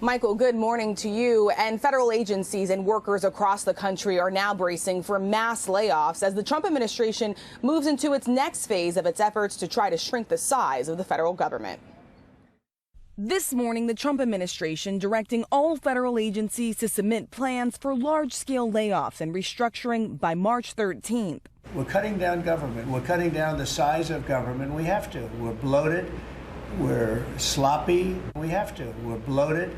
Michael, good morning to you. And federal agencies and workers across the country are now bracing for mass layoffs as the Trump administration moves into its next phase of its efforts to try to shrink the size of the federal government. This morning, the Trump administration directing all federal agencies to submit plans for large-scale layoffs and restructuring by March 13th. We're cutting down government. We're cutting down the size of government. We have to. We're bloated. We're sloppy. We have to. We're bloated.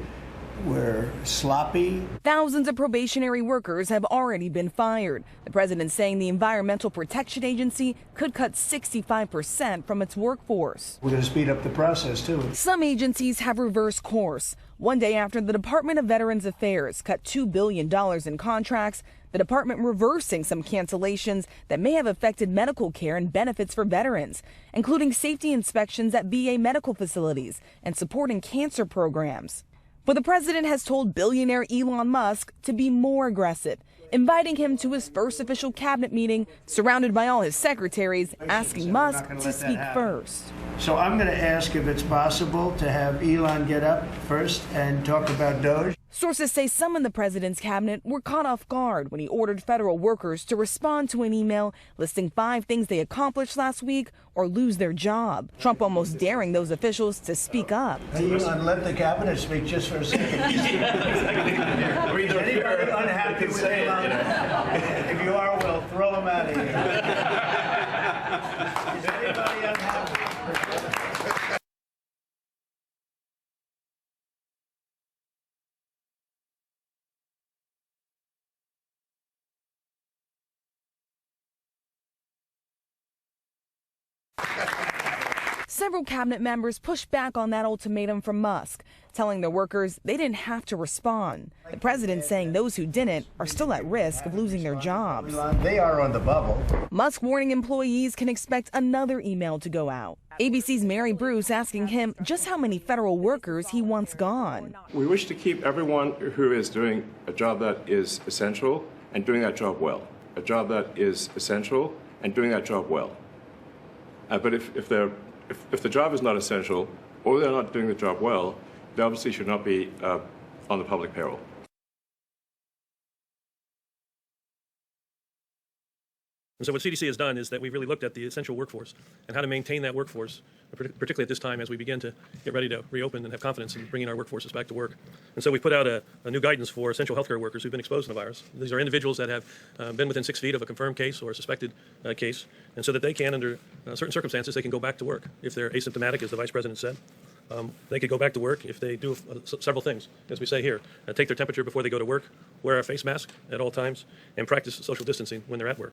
We're sloppy. Thousands of probationary workers have already been fired. The president saying the Environmental Protection Agency could cut 65% from its workforce. We're going to speed up the process, too. Some agencies have reversed course. One day after the Department of Veterans Affairs cut $2 billion in contracts, the department reversing some cancellations that may have affected medical care and benefits for veterans, including safety inspections at VA medical facilities and supporting cancer programs. But the president has told billionaire Elon Musk to be more aggressive, inviting him to his first official cabinet meeting, surrounded by all his secretaries, asking Musk to speak first. So I'm going to ask if it's possible to have Elon get up first and talk about Doge. Sources say some in the president's cabinet were caught off guard when he ordered federal workers to respond to an email listing 5 things they accomplished last week or lose their job. Trump almost daring those officials to speak up. Hey, Elon, let the cabinet speak just for a second. Anybody unhappy with Elon? If you are, we'll throw him out of here. Is anybody unhappy? Several cabinet members pushed back on that ultimatum from Musk, telling the workers they didn't have to respond. The president saying those who didn't are still at risk of losing their jobs. They are on the bubble. Musk warning employees can expect another email to go out. ABC's Mary Bruce asking him just how many federal workers he wants gone. We wish to keep everyone who is doing a job that is essential and doing that job well. A job that is essential and doing that job well. But if the job is not essential or they're not doing the job well, they obviously should not be on the public payroll. And so what CDC has done is that we've really looked at the essential workforce and how to maintain that workforce, particularly at this time as we begin to get ready to reopen and have confidence in bringing our workforces back to work. And so we put out a new guidance for essential healthcare workers who've been exposed to the virus. These are individuals that have been within 6 feet of a confirmed case or a suspected case, and so that they can, under certain circumstances, they can go back to work. If they're asymptomatic, as the vice president said, they could go back to work if they do several things, as we say here. Take their temperature before they go to work, wear a face mask at all times, and practice social distancing when they're at work.